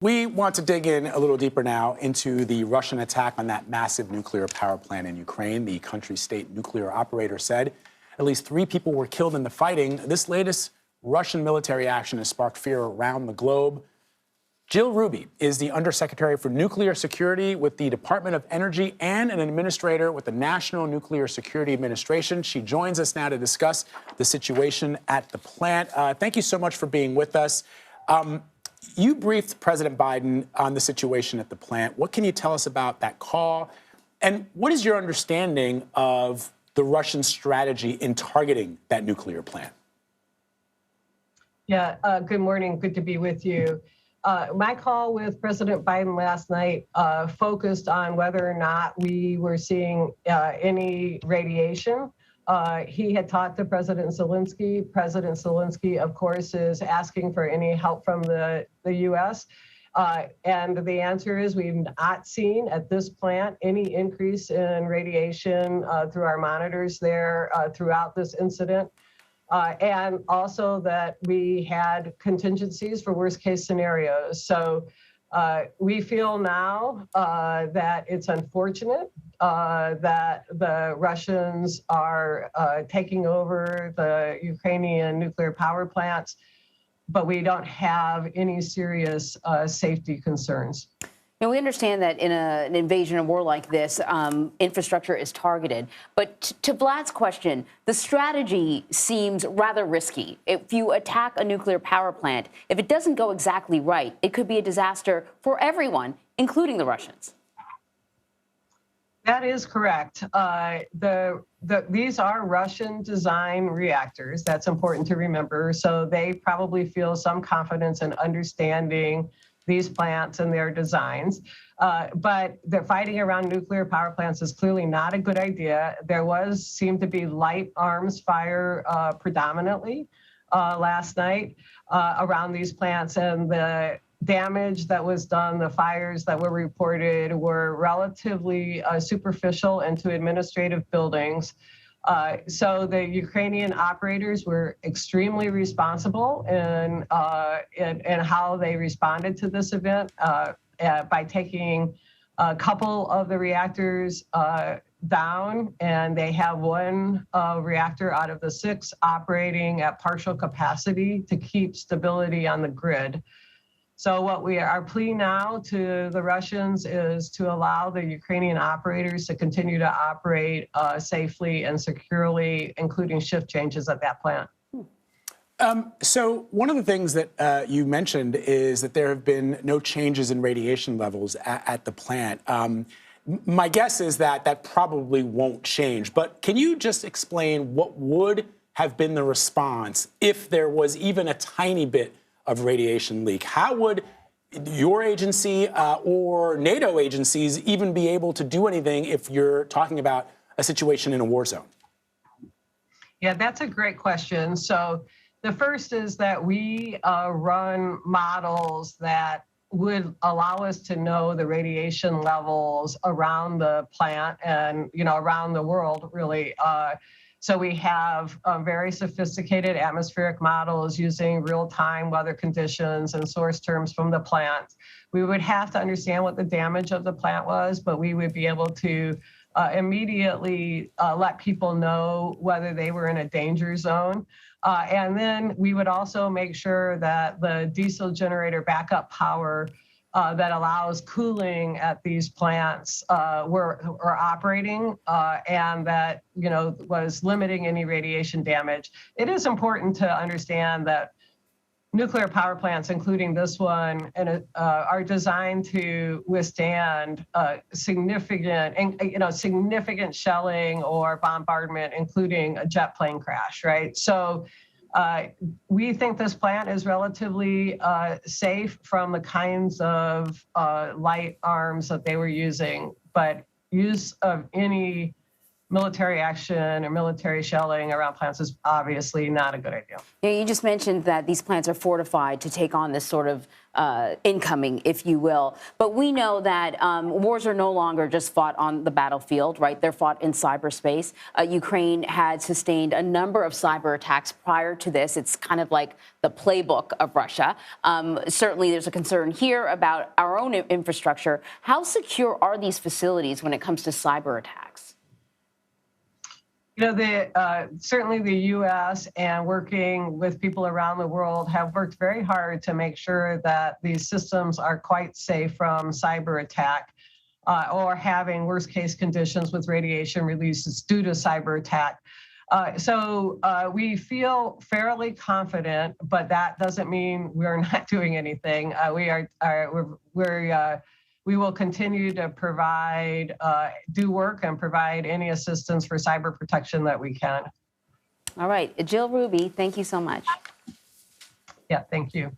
We want to dig in a little deeper now into the Russian attack on that massive nuclear power plant in Ukraine. The country's state nuclear operator said at least 3 people were killed in the fighting. This latest Russian military action has sparked fear around the globe. Jill Hruby is the Undersecretary for Nuclear Security with the Department of Energy and an administrator with the National Nuclear Security Administration. She joins us now to discuss the situation at the plant. Thank you so much for being with us. You briefed President Biden on the situation at the plant. What can you tell us about that call? And what is your understanding of the Russian strategy in targeting that nuclear plant? Yeah, good morning. Good to be with you. My call with President Biden last night focused on whether or not we were seeing any radiation. He had talked to President Zelensky. President Zelensky, of course, is asking for any help from the U.S. And the answer is we've not seen at this plant any increase in radiation through our monitors there throughout this incident. And also that we had contingencies for worst case scenarios. So we feel now that it's unfortunate that the Russians are taking over the Ukrainian nuclear power plants, but we don't have any serious safety concerns. Now, we understand that in an invasion or war like this, infrastructure is targeted. But to Vlad's question, the strategy seems rather risky. If you attack a nuclear power plant, if it doesn't go exactly right, it could be a disaster for everyone, including the Russians. That is correct. These are Russian-designed reactors. That's important to remember. So they probably feel some confidence in understanding these plants and their designs. But the fighting around nuclear power plants is clearly not a good idea. There seemed to be light arms fire predominantly last night around these plants, and the damage that was done, the fires that were reported were relatively superficial into administrative buildings. So the Ukrainian operators were extremely responsible in how they responded to this event by taking a couple of the reactors down, and they have 1 reactor out of the 6 operating at partial capacity to keep stability on the grid. So what our plea now to the Russians is to allow the Ukrainian operators to continue to operate safely and securely, including shift changes at that plant. So one of the things that you mentioned is that there have been no changes in radiation levels at the plant. My guess is that that probably won't change. But can you just explain what would have been the response if there was even a tiny bit of radiation leak? How would your agency or NATO agencies even be able to do anything if you're talking about a situation in a war zone? Yeah, that's a great question. So the first is that we run models that would allow us to know the radiation levels around the plant and, around the world, really. So we have very sophisticated atmospheric models using real-time weather conditions and source terms from the plant. We would have to understand what the damage of the plant was, but we would be able to immediately let people know whether they were in a danger zone. And then we would also make sure that the diesel generator backup power that allows cooling at these plants were operating and that was limiting any radiation damage. It is important to understand that nuclear power plants, including this one, are designed to withstand significant shelling or bombardment, including a jet plane crash, right? So we think this plant is relatively safe from the kinds of light arms that they were using, but use of any military action or military shelling around plants is obviously not a good idea. Yeah, you just mentioned that these plants are fortified to take on this sort of incoming, if you will. But we know that wars are no longer just fought on the battlefield, right? They're fought in cyberspace. Ukraine had sustained a number of cyber attacks prior to this. It's kind of like the playbook of Russia. Certainly, there's a concern here about our own infrastructure. How secure are these facilities when it comes to cyber attacks? You know, certainly the U.S. and working with people around the world have worked very hard to make sure that these systems are quite safe from cyber attack or having worst case conditions with radiation releases due to cyber attack. So we feel fairly confident, but that doesn't mean we're not doing anything. We will continue to provide, do work and provide any assistance for cyber protection that we can. All right, Jill Hruby, thank you so much. Yeah, thank you.